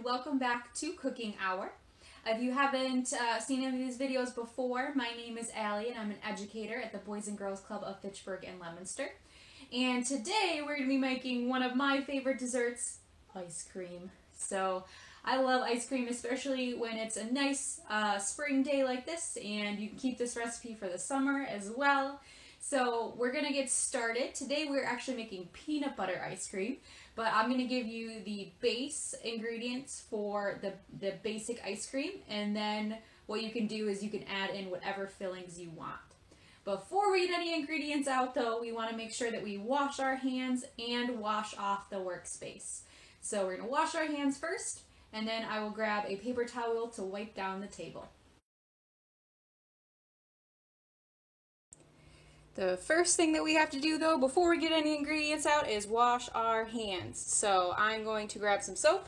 welcome back to Cooking Hour. If you haven't seen any of these videos before, my name is Allie and I'm an educator at the Boys and Girls Club of Fitchburg and Leominster. And today we're going to be making one of my favorite desserts, ice cream. So I love ice cream, especially when it's a nice spring day like this, and you can keep this recipe for the summer as well. So we're going to get started. Today we're actually making peanut butter ice cream, but I'm going to give you the base ingredients for the basic ice cream, and then what you can do is you can add in whatever fillings you want. Before we get any ingredients out though, we want to make sure that we wash our hands and wash off the workspace. So we're going to wash our hands first, and then I will grab a paper towel to wipe down the table. The first thing that we have to do though, before we get any ingredients out, is wash our hands. So I'm going to grab some soap,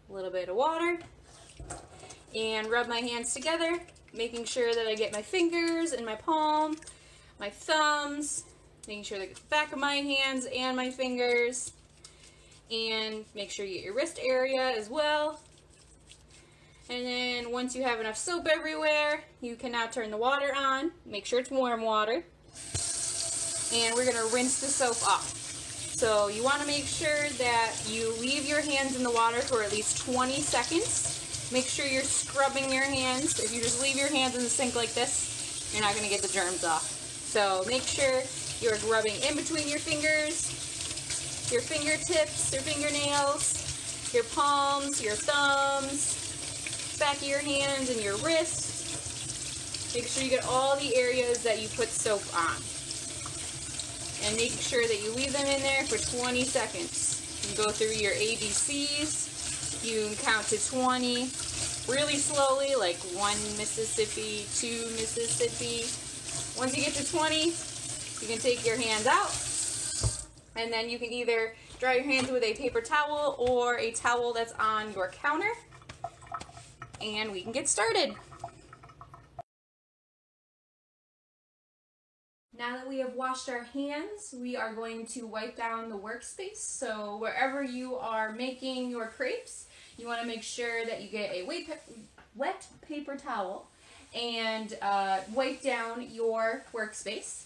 a little bit of water, and rub my hands together, making sure that I get my fingers and my palm, my thumbs, making sure that I get the back of my hands and my fingers, and make sure you get your wrist area as well. And then once you have enough soap everywhere, you can now turn the water on. Make sure it's warm water. And we're going to rinse the soap off. So you want to make sure that you leave your hands in the water for at least 20 seconds. Make sure you're scrubbing your hands. If you just leave your hands in the sink like this, you're not going to get the germs off. So make sure you're rubbing in between your fingers, your fingertips, your fingernails, your palms, your thumbs, back of your hands and your wrists. Make sure you get all the areas that you put soap on. And making sure that you leave them in there for 20 seconds. You go through your ABCs. You can count to 20 really slowly, like 1 Mississippi, 2 Mississippi. Once you get to 20, you can take your hands out. And then you can either dry your hands with a paper towel or a towel that's on your counter. And we can get started. Now that we have washed our hands, we are going to wipe down the workspace. So wherever you are making your crepes, you want to make sure that you get a wet paper towel and wipe down your workspace.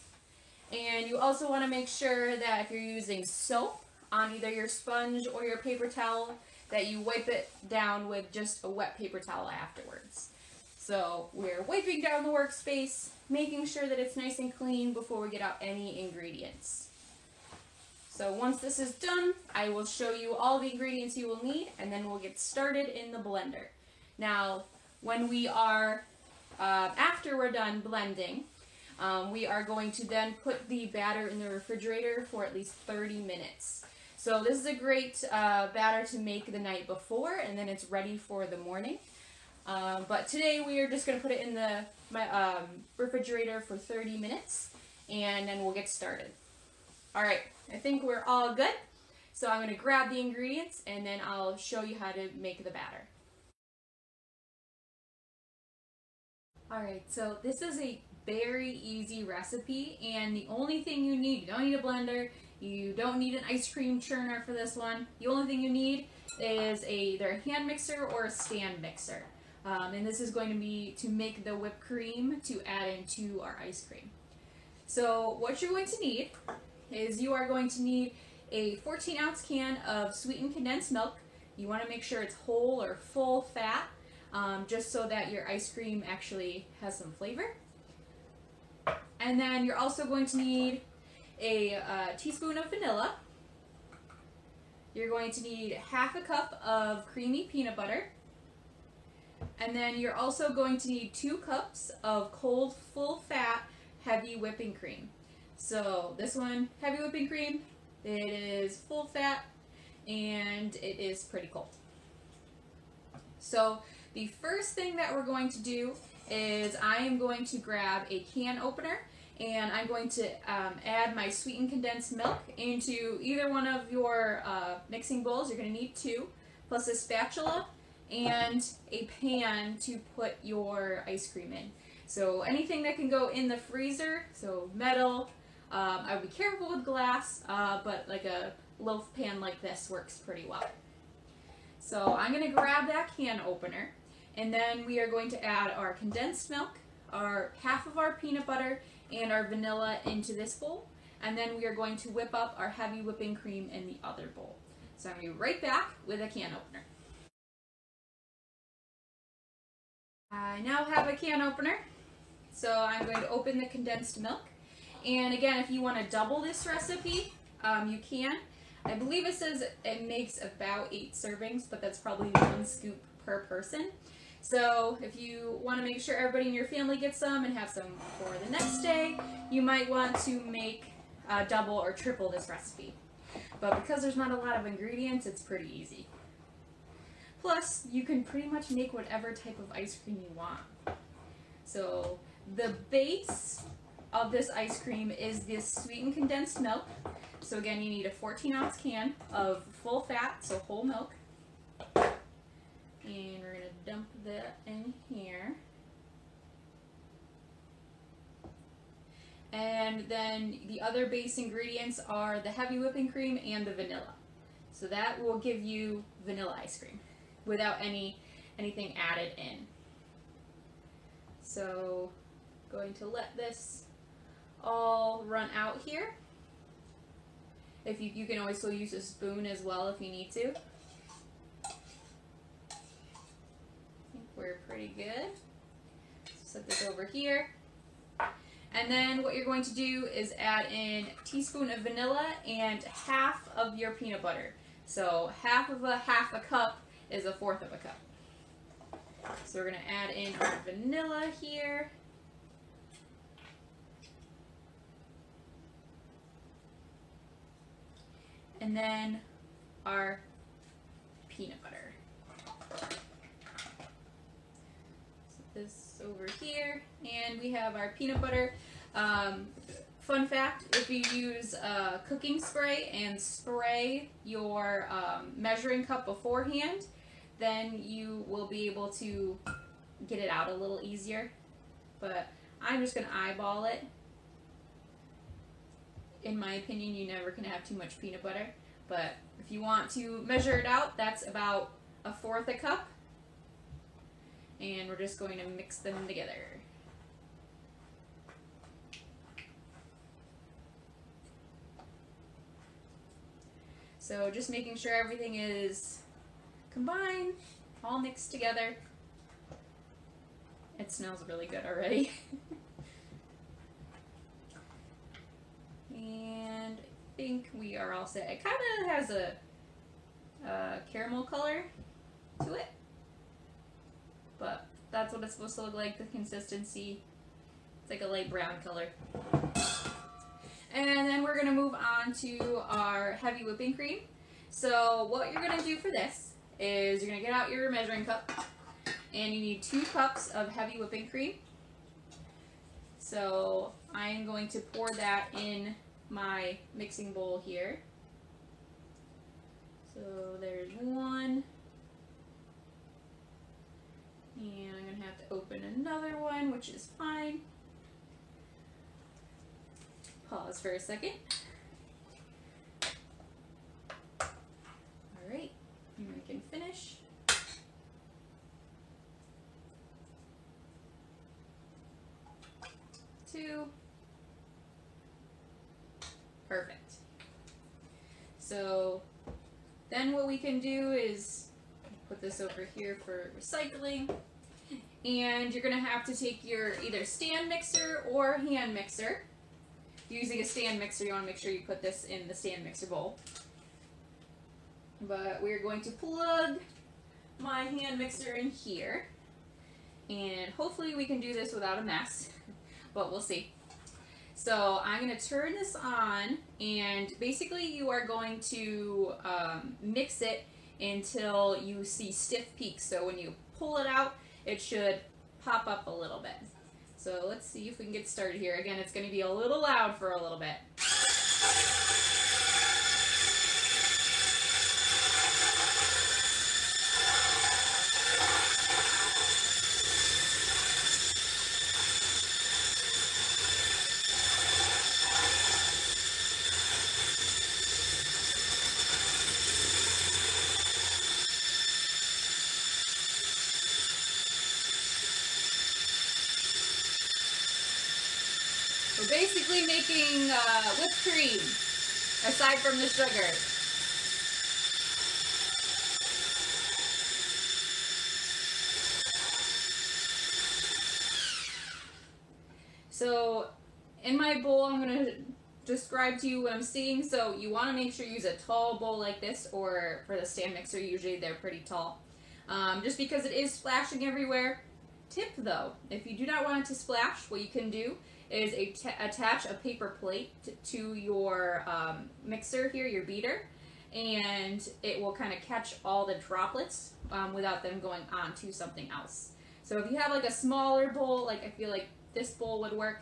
And you also want to make sure that if you're using soap on either your sponge or your paper towel, that you wipe it down with just a wet paper towel afterwards. So we're wiping down the workspace, making sure that it's nice and clean before we get out any ingredients. So once this is done, I will show you all the ingredients you will need, and then we'll get started in the blender. Now, when we are, after we're done blending, we are going to then put the batter in the refrigerator for at least 30 minutes. So this is a great batter to make the night before, and then it's ready for the morning. But today we are just going to put it in the refrigerator for 30 minutes, and then we'll get started. Alright, I think we're all good. So I'm going to grab the ingredients, and then I'll show you how to make the batter. Alright, so this is a very easy recipe, and the only thing you need, you don't need a blender, you don't need an ice cream churner for this one. The only thing you need is either a hand mixer or a stand mixer. And this is going to be to make the whipped cream to add into our ice cream. So what you're going to need is you are going to need a 14-ounce can of sweetened condensed milk. You want to make sure it's whole or full fat, just so that your ice cream actually has some flavor. And then you're also going to need a teaspoon of vanilla. You're going to need half a cup of creamy peanut butter. And then you're also going to need 2 cups of cold, full-fat, heavy whipping cream. So this one, heavy whipping cream, it is full-fat, and it is pretty cold. So the first thing that we're going to do is I am going to grab a can opener, and I'm going to add my sweetened condensed milk into either one of your mixing bowls. You're going to need 2, plus a spatula and a pan to put your ice cream in. So anything that can go in the freezer, so metal, I would be careful with glass, but like a loaf pan like this works pretty well. So I'm going to grab that can opener, and then we are going to add our condensed milk, our half of our peanut butter, and our vanilla into this bowl. And then we are going to whip up our heavy whipping cream in the other bowl. So I'm going to be right back with a can opener. I now have a can opener. So I'm going to open the condensed milk. And again, if you want to double this recipe, you can. I believe it says it makes about 8 servings, but that's probably 1 scoop per person. So if you want to make sure everybody in your family gets some and have some for the next day, you might want to make double or triple this recipe. But because there's not a lot of ingredients, it's pretty easy. Plus, you can pretty much make whatever type of ice cream you want. So the base of this ice cream is this sweetened condensed milk. So again, you need a 14-ounce can of full fat, so whole milk. And we're going to dump that in here. And then the other base ingredients are the heavy whipping cream and the vanilla. So that will give you vanilla ice cream without anything added in. So going to let this all run out here. If you can also use a spoon as well if you need to. I think we're pretty good. Set this over here. And then what you're going to do is add in a teaspoon of vanilla and half of your peanut butter. So half a cup is 1/4 of a cup. So we're going to add in our vanilla here. And then our peanut butter. Set this over here, and we have our peanut butter. Fun fact, if you use cooking spray and spray your measuring cup beforehand, then you will be able to get it out a little easier. But I'm just going to eyeball it. In my opinion, you never can have too much peanut butter, but if you want to measure it out, that's about 1/4 a cup, and we're just going to mix them together. So just making sure everything is combined, all mixed together. It smells really good already. And I think we are all set. It kind of has a caramel color to it, but that's what it's supposed to look like, the consistency. It's like a light brown color. And then we're going to move on to our heavy whipping cream. So what you're going to do for this is you're going to get out your measuring cup, and you need 2 cups of heavy whipping cream. So I'm going to pour that in my mixing bowl here. So there's 1. And I'm going to have to open another one, which is fine. Pause for a second. Alright, and we can finish. Two. Perfect. So then what we can do is put this over here for recycling. And you're going to have to take your either stand mixer or hand mixer. Using a stand mixer, you want to make sure you put this in the stand mixer bowl. But we're going to plug my hand mixer in here. And hopefully we can do this without a mess, but we'll see. So I'm going to turn this on, and basically you are going to mix it until you see stiff peaks. So when you pull it out, it should pop up a little bit. So let's see if we can get started here. Again, it's going to be a little loud for a little bit. basically making whipped cream, aside from the sugar. So in my bowl, I'm going to describe to you what I'm seeing. So you want to make sure you use a tall bowl like this, or for the stand mixer, usually they're pretty tall. Just because it is splashing everywhere. Tip though, if you do not want it to splash, what you can do is attach a paper plate to your mixer here, your beater, and it will kind of catch all the droplets without them going on to something else. So if you have like a smaller bowl, like I feel like this bowl would work,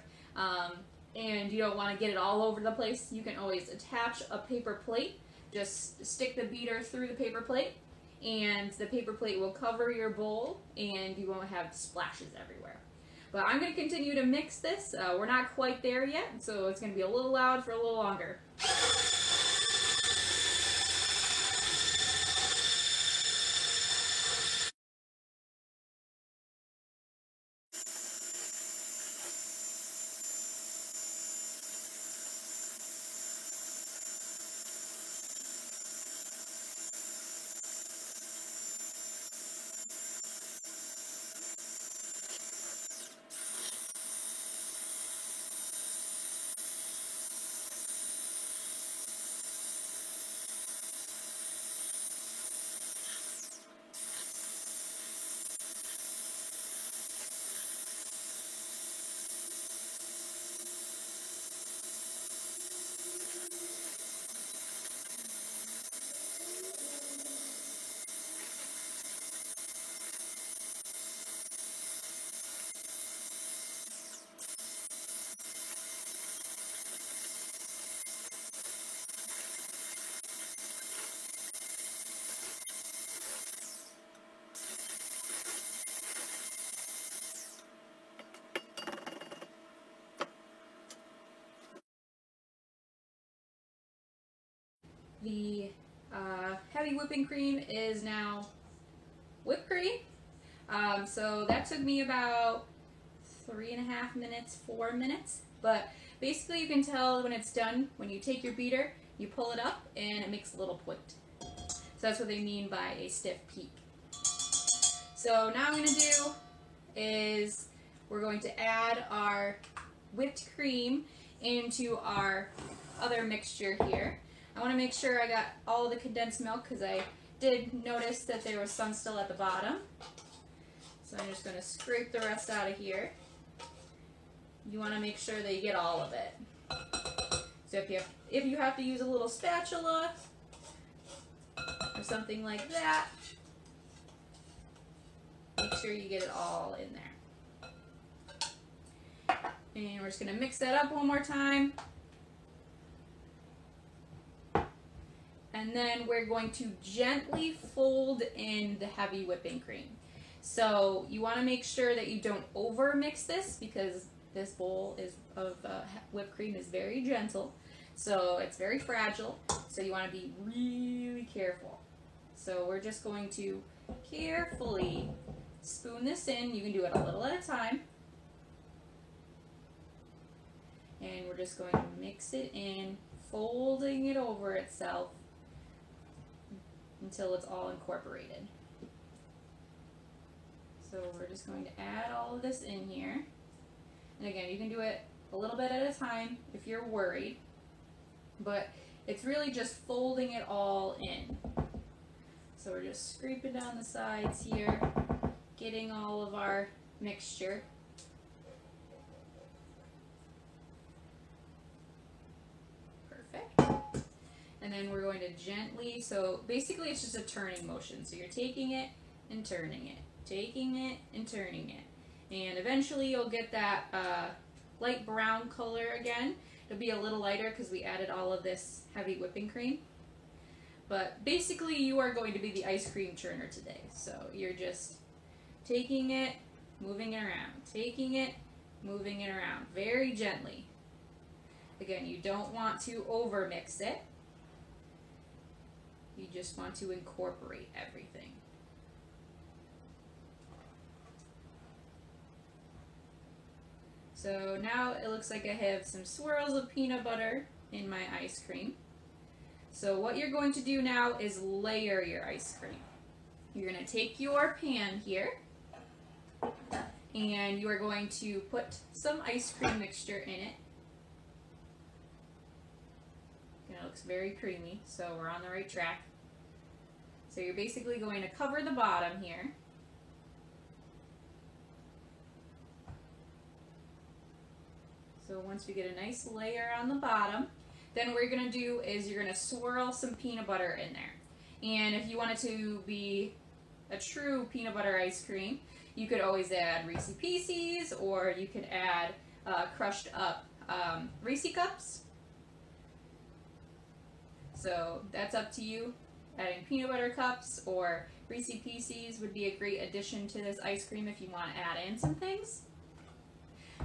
and you don't want to get it all over the place, you can always attach a paper plate. Just stick the beater through the paper plate, and the paper plate will cover your bowl, and you won't have splashes everywhere. But I'm going to continue to mix this. We're not quite there yet, so it's going to be a little loud for a little longer. The heavy whipping cream is now whipped cream. So that took me about 3.5 minutes, 4 minutes. But basically you can tell when it's done, when you take your beater, you pull it up and it makes a little point. So that's what they mean by a stiff peak. So now what I'm going to do is we're going to add our whipped cream into our other mixture here. I want to make sure I got all the condensed milk because I did notice that there was some still at the bottom. So I'm just going to scrape the rest out of here. You want to make sure that you get all of it. So if you have to use a little spatula or something like that, make sure you get it all in there. And we're just going to mix that up one more time. And then we're going to gently fold in the heavy whipping cream. So you want to make sure that you don't over mix this because this bowl of whipped cream is very gentle. So it's very fragile. So you want to be really careful. So we're just going to carefully spoon this in. You can do it a little at a time. And we're just going to mix it in, folding it over itself until it's all incorporated. So we're just going to add all of this in here. And again, you can do it a little bit at a time if you're worried, but it's really just folding it all in. So we're just scraping down the sides here, getting all of our mixture. Perfect. And then we're going to gently, so basically it's just a turning motion. So you're taking it and turning it, taking it and turning it. And eventually you'll get that light brown color again. It'll be a little lighter because we added all of this heavy whipping cream. But basically you are going to be the ice cream churner today. So you're just taking it, moving it around, taking it, moving it around very gently. Again, you don't want to over mix it. You just want to incorporate everything. So So now it looks like I have some swirls of peanut butter in my ice cream. So what you're going to do now is layer your ice cream. You're going to take your pan here, and you are going to put some ice cream mixture in it. And it looks very creamy, so we're on the right track. So you're basically going to cover the bottom here. So once we get a nice layer on the bottom, then what you're going to do is you're going to swirl some peanut butter in there. And if you want it to be a true peanut butter ice cream, you could always add Reese's Pieces, or you could add crushed up Reese's Cups. So that's up to you. Adding peanut butter cups or Reese's Pieces would be a great addition to this ice cream if you want to add in some things.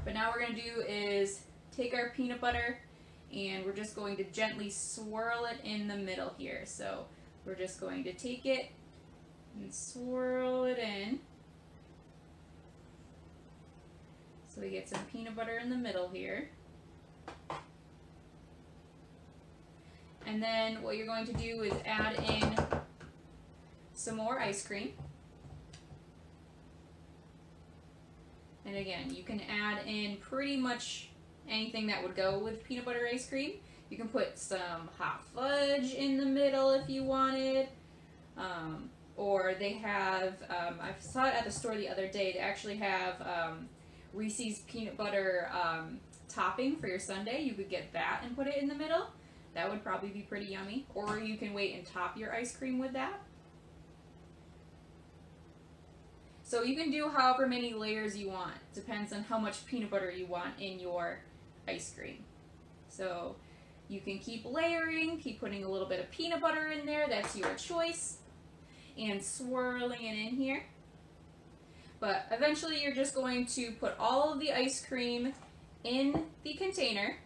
But now what we're going to do is take our peanut butter and we're just going to gently swirl it in the middle here. So we're just going to take it and swirl it in. So we get some peanut butter in the middle here. And then what you're going to do is add in some more ice cream. And again, you can add in pretty much anything that would go with peanut butter ice cream. You can put some hot fudge in the middle if you wanted. Or they have, I saw it at the store the other day, they actually have Reese's peanut butter topping for your sundae. You could get that and put it in the middle. That would probably be pretty yummy. Or you can wait and top your ice cream with that. So you can do however many layers you want. Depends on how much peanut butter you want in your ice cream. So you can keep layering, keep putting a little bit of peanut butter in there. That's your choice. And swirling it in here. But eventually you're just going to put all of the ice cream in the container.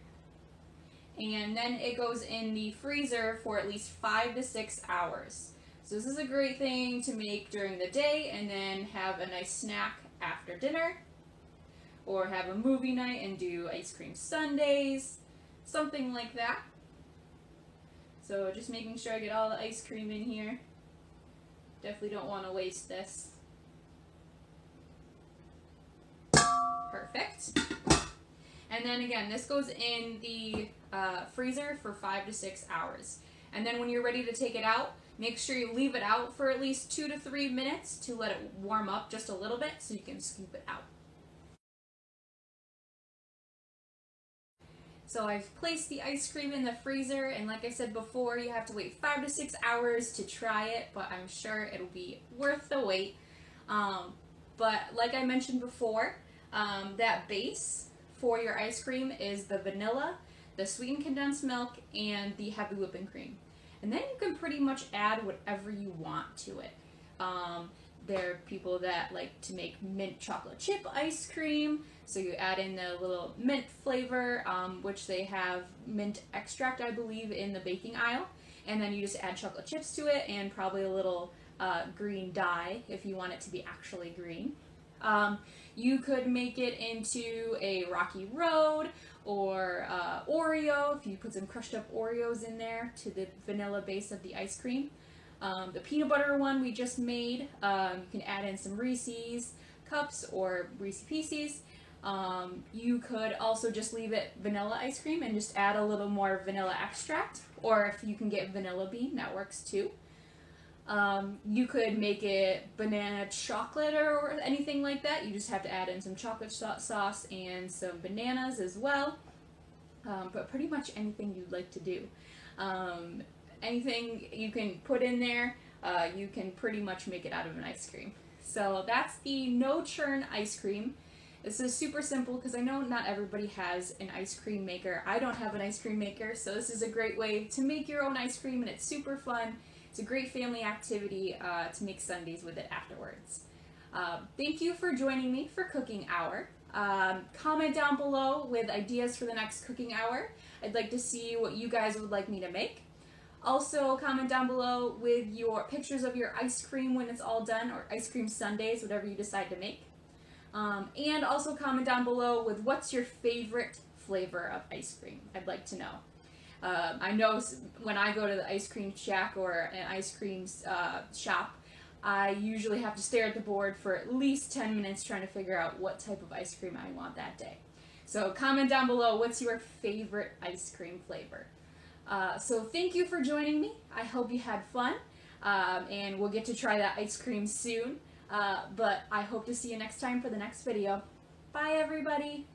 And then it goes in the freezer for at least 5 to 6 hours. So this is a great thing to make during the day and then have a nice snack after dinner. Or have a movie night and do ice cream sundaes, something like that. So just making sure I get all the ice cream in here. Definitely don't want to waste this. Perfect. And then again, this goes in the freezer for 5 to 6 hours. And then when you're ready to take it out, make sure you leave it out for at least 2 to 3 minutes to let it warm up just a little bit so you can scoop it out. So I've placed the ice cream in the freezer, and like I said before, you have to wait 5 to 6 hours to try it, but I'm sure it'll be worth the wait. But like I mentioned before, that base for your ice cream is the vanilla, the sweetened condensed milk, and the heavy whipping cream. And then you can pretty much add whatever you want to it. There are people that like to make mint chocolate chip ice cream, so you add in the little mint flavor, which they have mint extract, I believe, in the baking aisle. And then you just add chocolate chips to it and probably a little green dye if you want it to be actually green. You could make it into a Rocky Road or Oreo if you put some crushed up Oreos in there to the vanilla base of the ice cream. The peanut butter one we just made, you can add in some Reese's Cups or Reese's Pieces. You could also just leave it vanilla ice cream and just add a little more vanilla extract, or if you can get vanilla bean, that works too. You could make it banana chocolate or anything like that. You just have to add in some chocolate sauce and some bananas as well. But pretty much anything you'd like to do. Anything you can put in there, you can pretty much make it out of an ice cream. So that's the no churn ice cream. This is super simple because I know not everybody has an ice cream maker. I don't have an ice cream maker, so this is a great way to make your own ice cream, and it's super fun. It's a great family activity to make sundaes with it afterwards. Thank you for joining me for Cooking Hour. Comment down below with ideas for the next cooking hour. I'd like to see what you guys would like me to make. Also, comment down below with your pictures of your ice cream when it's all done, or ice cream sundaes, whatever you decide to make. And also comment down below with what's your favorite flavor of ice cream. I'd like to know. I know when I go to the ice cream shack or an ice cream shop, I usually have to stare at the board for at least 10 minutes trying to figure out what type of ice cream I want that day. So comment down below, what's your favorite ice cream flavor? So thank you for joining me. I hope you had fun, and we'll get to try that ice cream soon. But I hope to see you next time for the next video. Bye, everybody.